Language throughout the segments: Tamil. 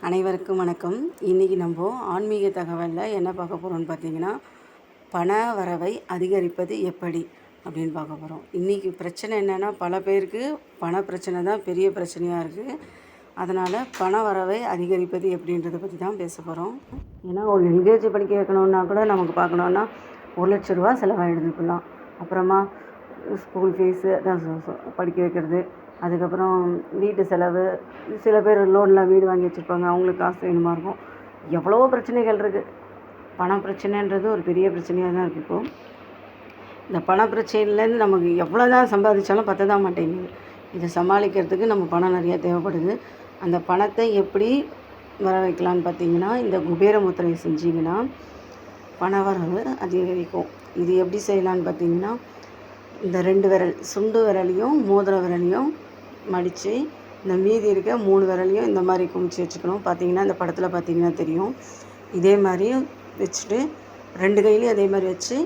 அனைவருக்கும் வணக்கம். இன்றைக்கி நம்ம ஆன்மீக தகவலில் என்ன பார்க்க போகிறோம்னு பார்த்தீங்கன்னா, பண வரவை அதிகரிப்பது எப்படி அப்படின்னு பார்க்க போகிறோம். இன்றைக்கி பிரச்சனை என்னென்னா, பல பேருக்கு பண பிரச்சனை தான் பெரிய பிரச்சனையாக இருக்குது. அதனால் பண வரவை அதிகரிப்பது எப்படின்றத பற்றி தான் பேச போகிறோம். ஏன்னா ஒரு எல்கேஜி படிக்க வைக்கணுன்னா கூட நமக்கு பார்க்கணுன்னா ரூ. 1,00,000 செலவாகிடுது இப்போலாம். அப்புறமா ஸ்கூல் ஃபீஸு அதான் படிக்க வைக்கிறது, அதுக்கப்புறம் வீட்டு செலவு, சில பேர் லோனில் வீடு வாங்கி வச்சுருப்பாங்க, அவங்களுக்கு காசு வேணுமா இருக்கும். எவ்வளவோ பிரச்சனைகள் இருக்குது. பண பிரச்சனைன்றது ஒரு பெரிய பிரச்சனையாக தான் இருக்குது இப்போது. இந்த பண பிரச்சனையிலேருந்து நமக்கு எவ்வளோ தான் சம்பாதிச்சாலும் பத்த தான் மாட்டேங்குது. இதை சமாளிக்கிறதுக்கு நம்ம பணம் நிறையா தேவைப்படுது. அந்த பணத்தை எப்படி வர வைக்கலான்னு பார்த்தீங்கன்னா, இந்த குபேர முத்திரையை செஞ்சிங்கன்னா பண வரவு அதிகரிக்கும். இது எப்படி செய்யலான்னு பார்த்தீங்கன்னா, இந்த 2 விரல் சுண்டு விரலையும் மோதிர விரலையும் மடித்து, இந்த மீதி இருக்க 3 விரலையும் இந்த மாதிரி குமிச்சு வச்சுக்கணும். பார்த்தீங்கன்னா இந்த படத்தில் பார்த்தீங்கன்னா தெரியும். இதே மாதிரி வச்சுட்டு 2 கையிலையும் அதே மாதிரி வச்சு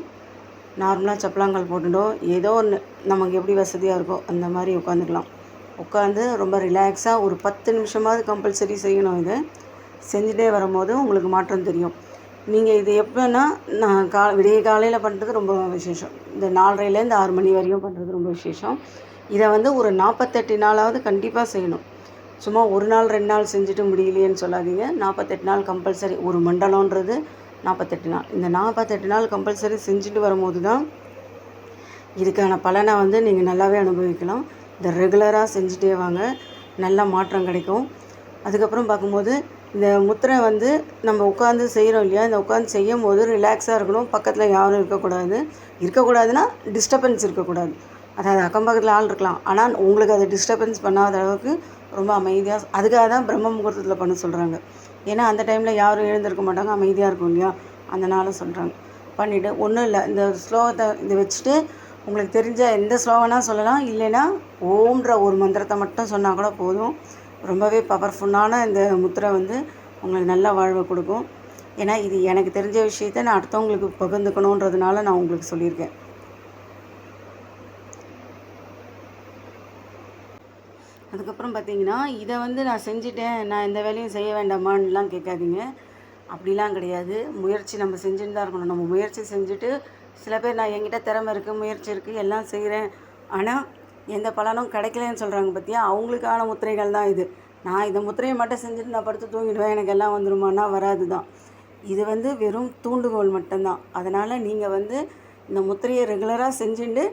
நார்மலாக சப்பலாங்கால் போட்டுட்டோ ஏதோ ஒன்று நமக்கு எப்படி வசதியாக இருக்கோ அந்த மாதிரி உட்காந்துக்கலாம். உட்காந்து ரொம்ப ரிலாக்ஸாக ஒரு 10 நிமிஷமாவது கம்பல்சரி செய்யணும். இதை செஞ்சுட்டே வரும்போது உங்களுக்கு மாற்றம் தெரியும். நீங்கள் இது எப்போன்னா, நான் விடிய காலையில் பண்ணுறது ரொம்ப விசேஷம். இந்த 4:30லேருந்து 6 மணி வரையும் பண்ணுறது ரொம்ப விசேஷம். இதை ஒரு 48 நாளாவது கண்டிப்பாக செய்யணும். சும்மா 1 நாள் 2 நாள் செஞ்சுட்டு முடியலையேன்னு சொல்லாதீங்க. 48 நாள் கம்பல்சரி. ஒரு மண்டலன்றது 48 நாள். இந்த 48 நாள் கம்பல்சரி செஞ்சுட்டு வரும்போது தான் இதுக்கான பலனை நீங்கள் நல்லாவே அனுபவிக்கலாம். இதை ரெகுலராக செஞ்சுட்டே வாங்க, நல்ல மாற்றம் கிடைக்கும். அதுக்கப்புறம் பார்க்கும்போது இந்த முத்திரை நம்ம உட்காந்து செய்கிறோம் இல்லையா, இந்த உட்காந்து செய்யும் போது ரிலாக்ஸாக இருக்கணும். பக்கத்தில் யாரும் இருக்கக்கூடாதுன்னா டிஸ்டர்பன்ஸ் இருக்கக்கூடாது. அதாவது அக்கம் பக்கத்தில் ஆள் இருக்கலாம், ஆனால் உங்களுக்கு அதை டிஸ்டர்பன்ஸ் பண்ணாத அளவுக்கு ரொம்ப அமைதியாக. அதுக்காக தான் பிரம்ம முகூர்த்தத்தில் பண்ண சொல்கிறாங்க. ஏன்னா அந்த டைமில் யாரும் எழுந்திருக்க மாட்டாங்க, அமைதியாக இருக்கும் இல்லையா, அதனால் சொல்கிறாங்க. பண்ணிவிட்டு ஒன்றும் இல்லை, இந்த ஸ்லோகத்தை இதை வச்சுட்டு உங்களுக்கு தெரிஞ்ச எந்த ஸ்லோகனாக சொல்லலாம். இல்லைன்னா ஓம்ன்ற ஒரு மந்திரத்தை மட்டும் சொன்னால் கூட போதும். ரொம்பவே பவர்ஃபுல்லான இந்த முத்திரை உங்களுக்கு நல்ல வாழ்வை கொடுக்கும். ஏன்னா இது எனக்கு தெரிஞ்ச விஷயத்தை நான் அடுத்தவங்களுக்கு பகிர்ந்துக்கணுன்றதுனால நான் உங்களுக்கு சொல்லியிருக்கேன். அதுக்கப்புறம் பார்த்தீங்கன்னா, இதை நான் செஞ்சுட்டேன், நான் எந்த வேலையும் செய்ய வேண்டாமான்லாம் கேட்காதீங்க. அப்படிலாம் கிடையாது. முயற்சி நம்ம செஞ்சுட்டு தான் இருக்கணும். நம்ம முயற்சி செஞ்சுட்டு, சில பேர் நான் என்கிட்ட திறமை இருக்குது, முயற்சி இருக்குது, எல்லாம் செய்கிறேன், ஆனால் எந்த பலனும் கிடைக்கலன்னு சொல்கிறாங்க பார்த்தியா, அவங்களுக்கான முத்திரைகள் தான் இது. நான் இந்த முத்திரையை மட்டும் செஞ்சுட்டு நான் படுத்து தூங்கிடுவேன், எனக்கு எல்லாம் வந்துருமானா வராது தான். இது வெறும் தூண்டுகோல் மட்டும்தான். அதனால் நீங்கள் இந்த முத்திரையை ரெகுலராக செஞ்சுட்டு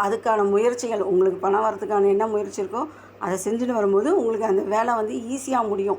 அதுக்கான முயற்சிகள், உங்களுக்கு பணம் வரத்துக்கான என்ன முயற்சி இருக்கோ அதை செஞ்சுட்டு வரும்போது உங்களுக்கு அந்த வேலை ஈஸியாக முடியும்.